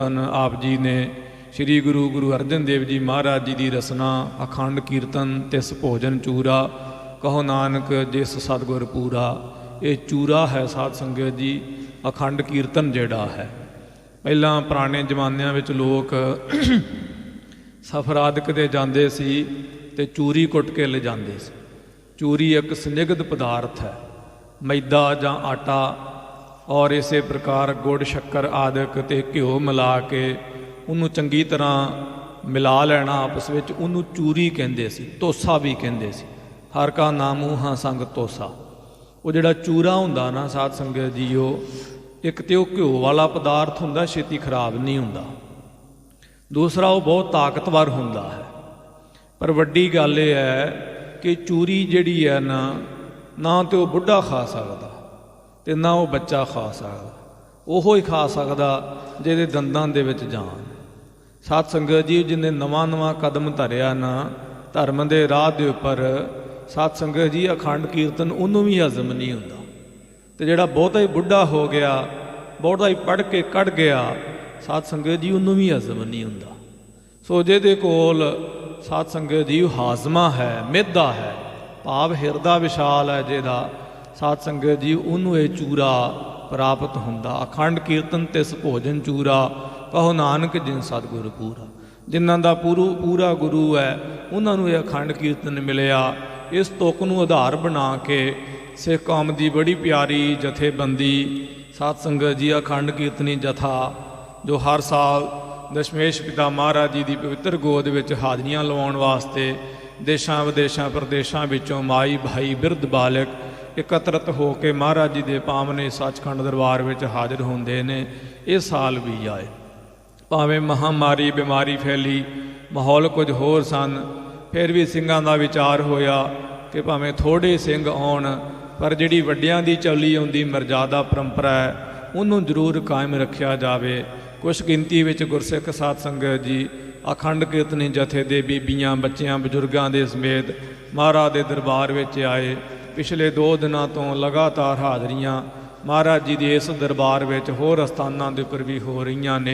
आप जी ने श्री गुरु अर्जन देव जी महाराज जी की रसना अखंड कीर्तन तिस भोजन चूरा कहो नानक जिस सतगुर पूरा। ये चूरा है साध संगत जी, अखंड कीर्तन जिहड़ा है। पहला पुराने जमानिਆਂ ਵਿੱਚ लोग सफर आदि ते जाते सी ते चूरी कुट के ले जाते सी। चूरी एक संदिग्ध पदार्थ है, मैदा जां आटा और इस प्रकार गुड़ शक्कर आदि ते घ्यो मिला के उन्होंने चंगी तरह मिला लेना आपस में, उन्होंने चूरी कहते सी, तोसा भी कहते सी। हर का नाम हाँ संग तोसा। वो जिहड़ा चूरा हुंदा ना साध संगत जी, एक तो घ्यो वाला पदार्थ हुंदा, छेती खराब नहीं हुंदा। दूसरा वो बहुत ताकतवर हुंदा है। पर वड्डी गल ये है कि चूरी जिहड़ी है ना तो बुढ़ा खा सकदा ते ना वो बच्चा खा सकदा, ओहो ही खा सकदा जिहदे दंदां दे विच जान। साध संगत जी जिन्हें नवां कदम धरिया ना धर्म के राह के उपर, साध संगत जी अखंड कीर्तन उन्होंने भी हजम नहीं हुंदा। ते जिहड़ा बहुता ही बुढ़ा हो गया, बहुता ही पढ़ के कढ़ गया, साध संगत जी उन्होंने भी हजम नहीं हुंदा। सो जिहदे कोल साध संगत जी हाजमा है, मिहदा है, भाव हिरदा विशाल है जिहदा, साध संगत जी उन्होंने ये चूरा प्राप्त हुंदा। अखंड कीर्तन तिस भोजन चूरा कहो नानक जिन सतगुर पूरा। जिन्हां दा पूरा गुरु है उन्होंने ये अखंड कीर्तन मिलिया। इस तुक नूं आधार बना के सिख कौम की बड़ी प्यारी जथेबंदी साध संगत जी अखंड कीर्तनी जथा, जो हर साल दशमेश पिता महाराज जी की पवित्र गोद विच हाजरियां लवाउण वास्ते देशां विदेशां प्रदेशां विचों माई भाई बिरध बालक एकत्रित होकर महाराज जी के पावने सचखंड दरबार में हाजिर होंदे ने। इस साल भी आए, भावें महामारी बीमारी फैली, माहौल कुछ होर सन, फिर भी सिंघां दा विचार होया कि भावें थोड़े सिंह आउण पर जिहड़ी वड्डियां दी चली आउंदी मर्यादा परंपरा है उन्होंने जरूर कायम रखा जाए। कुछ गिनती विच गुरसिख साध संगत जी अखंड कीर्तनी जथे दे बीबियां बच्चियां बजुर्गों के समेत महाराज के दरबार में आए। पिछले 2 दिनों तो लगातार हाजरियां महाराज जी के इस दरबार में होर स्थानों के उपर भी हो रही ने।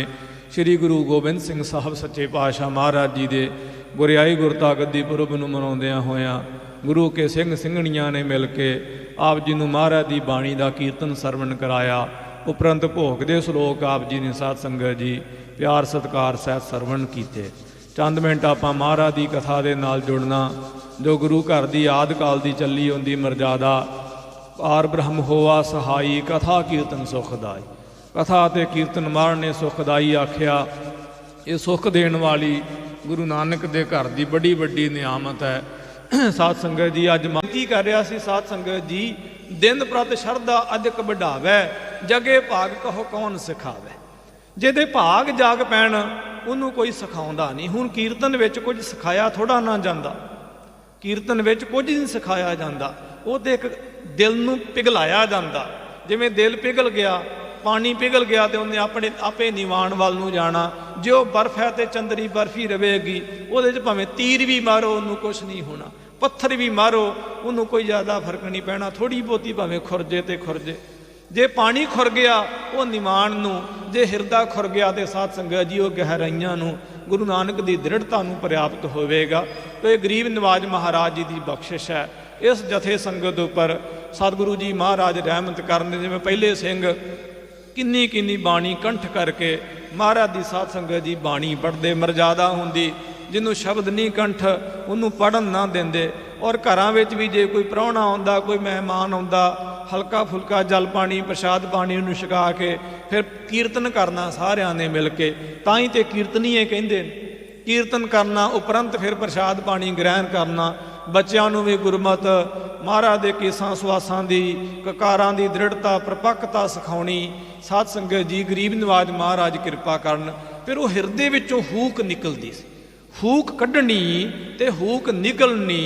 श्री गुरु गोबिंद सिंह साहब सच्चे पातशाह महाराज जी के गुरियाई गुरता गद्दी पुरब नूं मनाउंदियां होइयां गुरु के सिंह सिंघणियां ने मिल के आप जी नूं महाराज की बाणी का कीर्तन सरवण कराया। उपरंत भोग दे श्लोक आप जी ने साध संगत जी प्यार सत्कार सहित सरवण किए। चंद मिनट आपां महाराज की कथा के नाल जुड़ना, जो गुरु घर की आदि काल की चली आउंदी मर्यादा, पार ब्रह्म होवा सहाई कथा कीर्तन सुखदाई। कथा ते कीर्तन महाराज ने सुखदाई आख्या। ये सुख देण वाली गुरु नानक दे घर की बड़ी वड्डी नियामत है। साध संगत जी अज की कर रहा सी साध संगत जी, दिन प्रत शरधा अधिक बढ़ावै, जगे भाग कहो कौन सिखावै। जिहदे भाग जाग पैण उन्होंने कोई सिखाउंदा नहीं। हुण कीर्तन विच कुछ सिखाया थोड़ा ना जांदा, कीर्तन विच कुछ नहीं सिखाया जाता, वो तो एक दिल नूं पिघलाया जाता। जिवें दिल पिघल गया, पानी पिघल गया तो उन्हें अपने आपे निवाण वाल नूं जाना। जो बर्फ है तो चंदरी बर्फ ही रहेगी, वो भावें तीर भी मारो उन्होंने कुछ नहीं होना, पत्थर भी मारो उन्होंने कोई ज़्यादा फर्क नहीं पैना। थोड़ी बहुती भावें खुरजे तो खुरजे। जे पानी खुर गया वो निवाण नूं, जे हिरदा खुर गया तो साध संगत जी वो गहराइयां नूं गुरु नानक की दृढ़ता नूं पर्याप्त होवेगा। तो ये गरीब नवाज महाराज जी की बख्शिश है। इस जथे संगत उपर सतगुरु जी महाराज रहमत करन। जिवें पहले सिंह किन्नी किन्नी बाणी कंठ करके महाराज की साध संगत जी बाणी पढ़ते, मर्यादा होंदी, जिन्हों शब्द नहीं कंठ उन्होंने पढ़न ना देंदे। और घरां विच भी जे कोई प्राहुणा आउंदा, कोई मेहमान आउंदा, हल्का फुल्का जल पानी प्रसाद पानी उन्होंने छका के फिर कीर्तन करना सारिਆਂ ने मिल के, ताई तो कीर्तनीए कहंदे ने। कीर्तन करना उपरंत फिर प्रसाद पानी ग्रहण करना, बच्चों को भी गुरमत महाराज के केसां सुआसां की ककारां की दृढ़ता प्रपक्ता सिखाउणी। साध संगत जी गरीब नवाज महाराज कृपा करन। फिर वो हिरदे विचों हूक निकलती सी, हूक कढ़नी ते हूक निकलनी।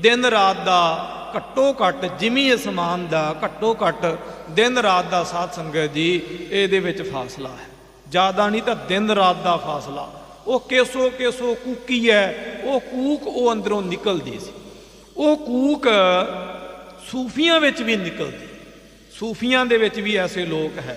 दिन रात का घट्टो घट जिमी असमान का घट्टो घट दिन रात का साध संगत जी ये फासला है, ज़्यादा नहीं तो दिन रात का फासला। वो केसो केसो कूकी है, वो कूक वो अंदरों निकलती सी। वो कूक सूफियां विच भी निकलती, सूफियां दे विच भी ऐसे लोग है।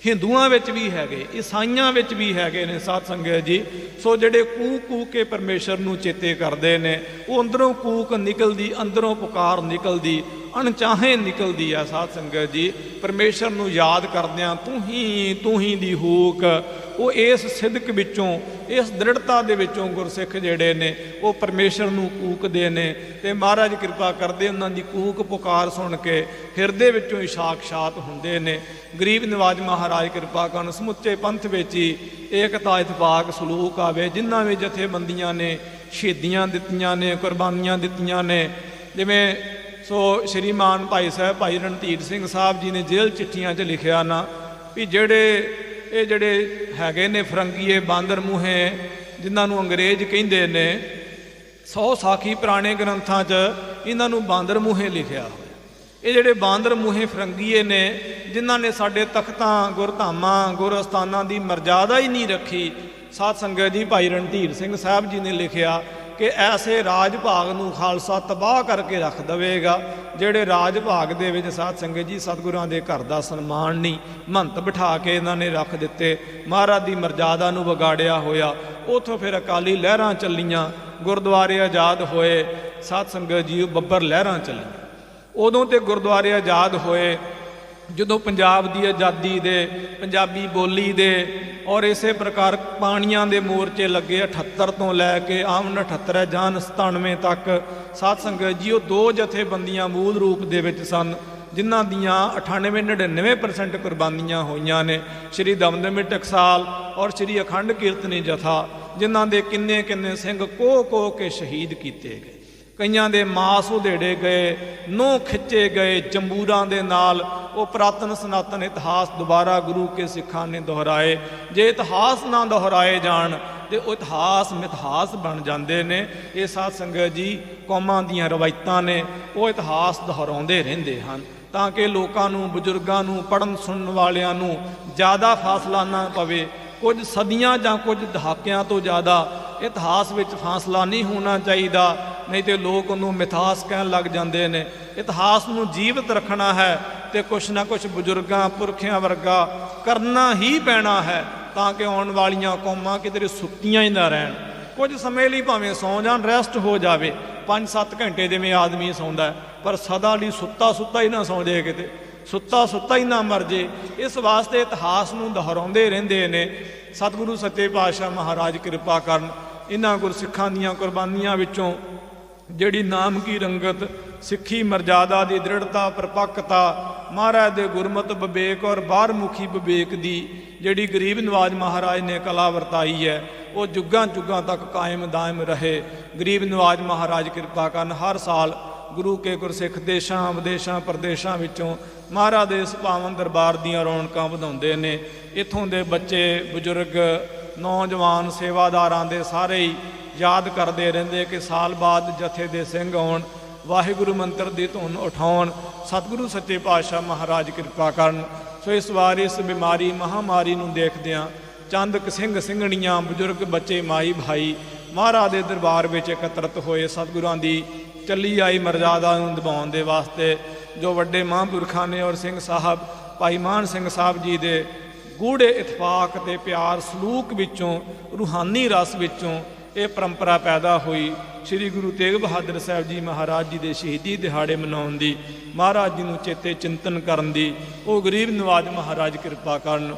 ਹਿੰਦੂਆਂ ਵਿੱਚ ਵੀ ਹੈਗੇ, ਈਸਾਈਆਂ ਵਿੱਚ ਵੀ ਹੈਗੇ ਨੇ ਸਾਧ ਸੰਗਤ ਜੀ। ਸੋ ਜਿਹੜੇ ਕੂਕ ਕੇ ਪਰਮੇਸ਼ਰ ਨੂੰ ਚੇਤੇ ਕਰਦੇ ਨੇ, ਉਹ ਅੰਦਰੋਂ ਕੂਕ ਨਿਕਲਦੀ, ਅੰਦਰੋਂ ਪੁਕਾਰ ਨਿਕਲਦੀ, ਅਣਚਾਹੇ ਨਿਕਲਦੀ ਆ ਸਾਧ ਸੰਗਤ ਜੀ। ਪਰਮੇਸ਼ਰ ਨੂੰ ਯਾਦ ਕਰਦਿਆਂ ਤੂੰ ਹੀ ਦੀ ਹੂਕ, ਉਹ ਇਸ ਸਿਦਕ ਵਿੱਚੋਂ, ਇਸ ਦ੍ਰਿੜਤਾ ਦੇ ਵਿੱਚੋਂ ਗੁਰਸਿੱਖ ਜਿਹੜੇ ਨੇ ਉਹ ਪਰਮੇਸ਼ਰ ਨੂੰ ਕੂਕਦੇ ਨੇ, ਤੇ ਮਹਾਰਾਜ ਕਿਰਪਾ ਕਰਦੇ ਉਹਨਾਂ ਦੀ ਕੂਕ ਪੁਕਾਰ ਸੁਣ ਕੇ ਹਿਰਦੇ ਵਿੱਚੋਂ ਹੀ ਸਾਖਸ਼ਾਤ ਹੁੰਦੇ ਨੇ। ਗਰੀਬ ਨਿਵਾਜ ਮਹਾਰਾਜ ਕਿਰਪਾ ਕਰਨ ਸਮੁੱਚੇ ਪੰਥ ਵਿੱਚ ਹੀ ਏਕਤਾ ਇਤਫਾਕ ਸਲੂਕ ਆਵੇ। ਜਿਨ੍ਹਾਂ ਵੀ ਜਥੇਬੰਦੀਆਂ ਨੇ ਸ਼ਹੀਦੀਆਂ ਦਿੱਤੀਆਂ ਨੇ, ਕੁਰਬਾਨੀਆਂ ਦਿੱਤੀਆਂ ਨੇ, ਜਿਵੇਂ ਸ਼੍ਰੀਮਾਨ ਭਾਈ ਸਾਹਿਬ ਭਾਈ ਰਣਧੀਰ ਸਿੰਘ ਸਾਹਿਬ ਜੀ ਨੇ ਜੇਲ੍ਹ ਚਿੱਠੀਆਂ 'ਚ ਲਿਖਿਆ ਨਾ ਵੀ ਜਿਹੜੇ ਹੈਗੇ ਨੇ ਫਰੰਗੀਏ ਬਾਂਦਰ ਮੂੰਹੇ, ਜਿਨ੍ਹਾਂ ਨੂੰ ਅੰਗਰੇਜ਼ ਕਹਿੰਦੇ ਨੇ, 100 ਸਾਖੀ ਪੁਰਾਣੇ ਗ੍ਰੰਥਾਂ 'ਚ ਇਹਨਾਂ ਨੂੰ ਬਾਂਦਰ ਮੂੰਹੇ ਲਿਖਿਆ ਹੋਇਆ। ਇਹ ਜਿਹੜੇ ਬਾਂਦਰ ਮੂੰਹੇ ਫਰੰਗੀਏ ਨੇ, ਜਿਨ੍ਹਾਂ ਨੇ ਸਾਡੇ ਤਖਤਾਂ, ਗੁਰਧਾਮਾਂ, ਗੁਰ ਅਸਥਾਨਾਂ ਦੀ ਮਰਜ਼ਾਦਾ ਹੀ ਨਹੀਂ ਰੱਖੀ। ਸਾਧ ਸੰਗਤ ਜੀ, ਭਾਈ ਰਣਧੀਰ ਸਿੰਘ ਸਾਹਿਬ ਜੀ ਨੇ ਲਿਖਿਆ ਕਿ ਐਸੇ ਰਾਜ ਭਾਗ ਨੂੰ ਖਾਲਸਾ ਤਬਾਹ ਕਰਕੇ ਰੱਖ ਦੇਵੇਗਾ, ਜਿਹੜੇ ਰਾਜ ਭਾਗ ਦੇ ਵਿੱਚ ਸਾਧ ਸੰਗਤ ਜੀ ਸਤਿਗੁਰਾਂ ਦੇ ਘਰ ਦਾ ਸਨਮਾਨ ਨਹੀਂ, ਮਹੰਤ ਬਿਠਾ ਕੇ ਇਹਨਾਂ ਨੇ ਰੱਖ ਦਿੱਤੇ, ਮਹਾਰਾਜ ਦੀ ਮਰਜ਼ਾਦਾ ਨੂੰ ਵਿਗਾੜਿਆ ਹੋਇਆ। ਉੱਥੋਂ ਫਿਰ ਅਕਾਲੀ ਲਹਿਰਾਂ ਚੱਲੀਆਂ, ਗੁਰਦੁਆਰੇ ਆਜ਼ਾਦ ਹੋਏ ਸਾਧ ਸੰਗਤ ਜੀ, ਬੱਬਰ ਲਹਿਰਾਂ ਚੱਲੀਆਂ। ਉਦੋਂ ਤੇ ਗੁਰਦੁਆਰੇ ਆਜ਼ਾਦ ਹੋਏ ਜਦੋਂ ਪੰਜਾਬ ਦੀ ਆਜ਼ਾਦੀ ਦੇ, ਪੰਜਾਬੀ ਬੋਲੀ ਦੇ ਔਰ ਇਸੇ ਪ੍ਰਕਾਰ ਪਾਣੀਆਂ ਦੇ ਮੋਰਚੇ ਲੱਗੇ 78 ਤੋਂ ਲੈ ਕੇ ਆਮਨ 78 ਜਾਨ 97 ਤੱਕ ਸਾਧ ਸੰਗਤ ਜੀ। ਉਹ ਦੋ ਜਥੇਬੰਦੀਆਂ ਮੂਲ ਰੂਪ ਦੇ ਵਿੱਚ ਸਨ, ਜਿਨ੍ਹਾਂ ਦੀਆਂ 98-99% ਕੁਰਬਾਨੀਆਂ ਹੋਈਆਂ ਨੇ। ਸ਼੍ਰੀ ਦਮਦਮੀ ਟਕਸਾਲ ਔਰ ਸ਼੍ਰੀ ਅਖੰਡ ਕੀਰਤਨੀ ਜਥਾ, ਜਿਨ੍ਹਾਂ ਦੇ ਕਿੰਨੇ ਕਿੰਨੇ ਸਿੰਘ ਕੋਹ ਕੇ ਸ਼ਹੀਦ ਕੀਤੇ ਗਏ, ਕਈਆਂ ਦੇ ਮਾਸ ਉਧੇੜੇ ਗਏ, ਨੋਹ ਖਿੱਚੇ ਗਏ ਜੰਬੂਰਾਂ ਦੇ ਨਾਲ। ਉਹ ਪੁਰਾਤਨ ਸਨਾਤਨ ਇਤਿਹਾਸ ਦੁਬਾਰਾ ਗੁਰੂ ਕੇ ਸਿੱਖਾਂ ਨੇ ਦੁਹਰਾਏ। ਜੇ ਇਤਿਹਾਸ ਨਾ ਦੁਹਰਾਏ ਜਾਣ ਤੇ ਉਹ ਇਤਿਹਾਸ ਮਿਥਿਹਾਸ ਬਣ ਜਾਂਦੇ ਨੇ। ਇਹ ਸਾਧ ਸੰਗਤ ਜੀ ਕੌਮਾਂ ਦੀਆਂ ਰਵਾਇਤਾਂ ਨੇ, ਉਹ ਇਤਿਹਾਸ ਦੁਹਰਾਉਂਦੇ ਰਹਿੰਦੇ ਹਨ, ਤਾਂ ਕਿ ਲੋਕਾਂ ਨੂੰ, ਬਜ਼ੁਰਗਾਂ ਨੂੰ, ਪੜ੍ਹਨ ਸੁਣਨ ਵਾਲਿਆਂ ਨੂੰ ਜ਼ਿਆਦਾ ਫਾਸਲਾ ਨਾ ਪਵੇ। ਕੁਝ ਸਦੀਆਂ ਜਾਂ ਕੁਝ ਦਹਾਕਿਆਂ ਤੋਂ ਜ਼ਿਆਦਾ ਇਤਿਹਾਸ ਵਿੱਚ ਫਾਸਲਾ ਨਹੀਂ ਹੋਣਾ ਚਾਹੀਦਾ, ਨਹੀਂ ਤੇ ਲੋਕ ਉਹਨੂੰ ਮਿਥਾਸ ਕਹਿਣ ਲੱਗ ਜਾਂਦੇ ਨੇ। ਇਤਿਹਾਸ ਨੂੰ ਜੀਵਤ ਰੱਖਣਾ ਹੈ ਤੇ ਕੁਛ ਨਾ ਕੁਛ ਬਜ਼ੁਰਗਾਂ ਪੁਰਖਿਆਂ ਵਰਗਾ ਕਰਨਾ ਹੀ ਪੈਣਾ ਹੈ, ਤਾਂ ਕਿ ਆਉਣ ਵਾਲੀਆਂ ਕੌਮਾਂ ਕਿਤੇ ਸੁੱਤੀਆਂ ਹੀ ਨਾ ਰਹਿਣ। ਕੁਝ ਸਮੇਂ ਲਈ ਭਾਵੇਂ ਸੌਂ ਜਾਣ, ਰੈਸਟ ਹੋ ਜਾਵੇ, 5-7 ਘੰਟੇ ਜਿਵੇਂ ਆਦਮੀ ਸੌਂਦਾ, ਪਰ ਸਦਾ ਲਈ ਸੁੱਤਾ ਹੀ ਨਾ ਸੌਂ ਜਾਏ, ਕਿਤੇ ਸੁੱਤਾ ਹੀ ਨਾ ਮਰ ਜੇ। ਇਸ ਵਾਸਤੇ ਇਤਿਹਾਸ ਨੂੰ ਦੁਹਰਾਉਂਦੇ ਰਹਿੰਦੇ ਨੇ। ਸਤਿਗੁਰੂ ਸੱਚੇ ਪਾਤਸ਼ਾਹ ਮਹਾਰਾਜ ਕਿਰਪਾ ਕਰਨ, ਇਹਨਾਂ ਗੁਰਸਿੱਖਾਂ ਦੀਆਂ ਕੁਰਬਾਨੀਆਂ ਵਿੱਚੋਂ ਜਿਹੜੀ ਨਾਮ ਕੀ ਰੰਗਤ, ਸਿੱਖੀ ਮਰਜ਼ਾਦਾ ਦੀ ਦ੍ਰਿੜਤਾ, ਪਰਪੱਕਤਾ, ਮਹਾਰਾਜ ਦੇ ਗੁਰਮਤਿ ਵਿਵੇਕ ਔਰ ਬਾਹਰਮੁਖੀ ਵਿਵੇਕ ਦੀ ਜਿਹੜੀ ਗਰੀਬ ਨਵਾਜ ਮਹਾਰਾਜ ਨੇ ਕਲਾ ਵਰਤਾਈ ਹੈ, ਉਹ ਜੁਗਾਂ ਤੱਕ ਕਾਇਮ ਦਾਇਮ ਰਹੇ। ਗਰੀਬ ਨਵਾਜ ਮਹਾਰਾਜ ਕਿਰਪਾ ਕਰਨ, ਹਰ ਸਾਲ ਗੁਰੂ ਕੇ ਗੁਰਸਿੱਖ ਦੇਸ਼ਾਂ ਵਿਦੇਸ਼ਾਂ ਪ੍ਰਦੇਸ਼ਾਂ ਵਿੱਚੋਂ ਮਹਾਰਾਜ ਦੇ ਇਸ ਪਾਵਨ ਦਰਬਾਰ ਦੀਆਂ ਰੌਣਕਾਂ ਵਧਾਉਂਦੇ ਨੇ। ਇੱਥੋਂ ਦੇ ਬੱਚੇ, ਬਜ਼ੁਰਗ, ਨੌਜਵਾਨ, ਸੇਵਾਦਾਰਾਂ ਦੇ ਸਾਰੇ ਹੀ ਯਾਦ ਕਰਦੇ ਰਹਿੰਦੇ ਕਿ ਸਾਲ ਬਾਅਦ ਜਥੇ ਦੇ ਸਿੰਘ ਆਉਣ, ਵਾਹਿਗੁਰੂ ਮੰਤਰ ਦੀ ਧੁਨ ਉਠਾਉਣ। ਸਤਿਗੁਰੂ ਸੱਚੇ ਪਾਤਸ਼ਾਹ ਮਹਾਰਾਜ ਕਿਰਪਾ ਕਰਨ। ਸੋ ਇਸ ਵਾਰ ਇਸ ਬਿਮਾਰੀ ਮਹਾਮਾਰੀ ਨੂੰ ਦੇਖਦਿਆਂ ਚੰਦ ਸਿੰਘ ਸਿੰਘਣੀਆਂ, ਬਜ਼ੁਰਗ, ਬੱਚੇ, ਮਾਈ ਭਾਈ ਮਹਾਰਾਜ ਦੇ ਦਰਬਾਰ ਵਿੱਚ ਇਕੱਤਰਤ ਹੋਏ। ਸਤਿਗੁਰਾਂ ਦੀ ਚੱਲੀ ਆਈ ਮਰਜ਼ਾਦਾ ਨੂੰ ਨਿਭਾਉਣ ਦੇ ਵਾਸਤੇ ਜੋ ਵੱਡੇ ਮਹਾਂਪੁਰਖਾਂ ਨੇ ਔਰ ਸਿੰਘ ਸਾਹਿਬ ਭਾਈ ਮਾਨ ਸਿੰਘ ਸਾਹਿਬ ਜੀ ਦੇ ਗੂੜੇ ਇਤਫਾਕ ਤੇ ਪਿਆਰ ਸਲੂਕ ਵਿੱਚੋਂ, ਰੂਹਾਨੀ ਰਸ ਵਿੱਚੋਂ ਇਹ ਪਰੰਪਰਾ ਪੈਦਾ ਹੋਈ। ਸ੍ਰੀ ਗੁਰੂ ਤੇਗ ਬਹਾਦਰ ਸਾਹਿਬ ਜੀ ਮਹਾਰਾਜ ਜੀ ਦੇ ਸ਼ਹੀਦੀ ਦਿਹਾੜੇ ਮਨਾਉਣ ਦੀ, ਮਹਾਰਾਜ ਜੀ ਨੂੰ ਚੇਤੇ ਚਿੰਤਨ ਕਰਨ ਦੀ, ਉਹ ਗਰੀਬ ਨਵਾਜ ਮਹਾਰਾਜ ਕਿਰਪਾ ਕਰਨ।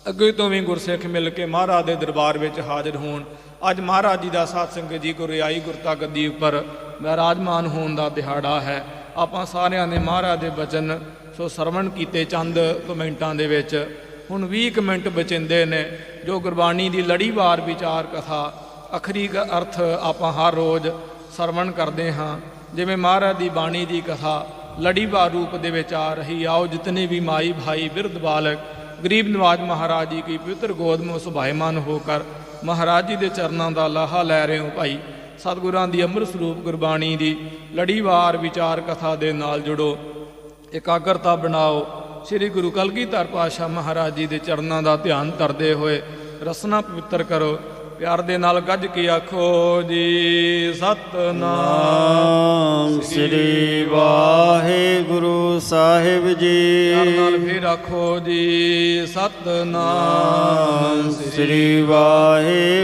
ਅੱਗੇ ਤੋਂ ਵੀ ਗੁਰਸਿੱਖ ਮਿਲ ਕੇ ਮਹਾਰਾਜ ਦੇ ਦਰਬਾਰ ਵਿੱਚ ਹਾਜ਼ਰ ਹੋਣ। ਅੱਜ ਮਹਾਰਾਜ ਜੀ ਦਾ ਸਾਧ ਸੰਗਤ ਜੀ ਗੁਰਿਆਈ ਗੁਰਤਾ ਗੱਦੀ ਉੱਪਰ ਵਿਰਾਜਮਾਨ ਹੋਣ ਦਾ ਦਿਹਾੜਾ ਹੈ। ਆਪਾਂ ਸਾਰਿਆਂ ਨੇ ਮਹਾਰਾਜ ਦੇ ਬਚਨ ਸਰਵਣ ਕੀਤੇ ਚੰਦ ਕਮੈਂਟਾਂ ਦੇ ਵਿੱਚ। ਹੁਣ 20 ਮਿੰਟ ਬਚਿੰਦੇ ਨੇ, ਜੋ ਗੁਰਬਾਣੀ ਦੀ ਲੜੀਵਾਰ ਵਿਚਾਰ ਕਥਾ, ਅਖਰੀ ਅਰਥ ਆਪਾਂ ਹਰ ਰੋਜ਼ ਸਰਵਣ ਕਰਦੇ ਹਾਂ। ਜਿਵੇਂ ਮਹਾਰਾਜ ਦੀ ਬਾਣੀ ਦੀ ਕਥਾ ਲੜੀਵਾਰ ਰੂਪ ਦੇ ਵਿੱਚ ਆ ਰਹੀ। ਆਓ ਜਿਤਨੇ ਵੀ ਮਾਈ ਭਾਈ ਬਿਰਧ ਬਾਲਕ ਗਰੀਬ ਨਵਾਜ ਮਹਾਰਾਜ ਜੀ ਕੀ ਪਵਿੱਤਰ ਗੋਦ ਮੇਂ ਸੁਭਾਇਮਾਨ ਹੋकर ਮਹਾਰਾਜ ਜੀ ਦੇ ਚਰਨਾਂ ਦਾ ਲਾਹਾ ਲੈ ਰਹੇ ਹੋ। ਭਾਈ ਸਤਿਗੁਰਾਂ ਦੀ ਅੰਮ੍ਰਿਤ ਸਰੂਪ ਗੁਰਬਾਣੀ ਦੀ ਲੜੀਵਾਰ ਵਿਚਾਰ ਕਥਾ ਦੇ ਨਾਲ ਜੁੜੋ, ਇਕਾਗਰਤਾ ਬਣਾਓ। ਸ੍ਰੀ ਗੁਰੂ ਕਲਗੀਧਰ ਪਾਤਸ਼ਾਹ ਮਹਾਰਾਜ ਜੀ ਦੇ ਚਰਨਾਂ ਦਾ ਧਿਆਨ ਧਰਦੇ ਹੋਏ ਰਸਨਾ ਪਵਿੱਤਰ ਕਰੋ। ਪਿਆਰ ਦੇ ਨਾਲ ਗੱਜ ਕੇ ਆਖੋ ਜੀ ਸਤਨਾਮ ਨਾਮ ਸ੍ਰੀ ਵਾਹਿਗੁਰੂ ਸਾਹਿਬ ਜੀ। ਪਿਆਰ ਨਾਲ ਫਿਰ ਆਖੋ ਜੀ ਸਤਨਾਮ ਸ੍ਰੀ ਵਾਹਿਗੁਰੂ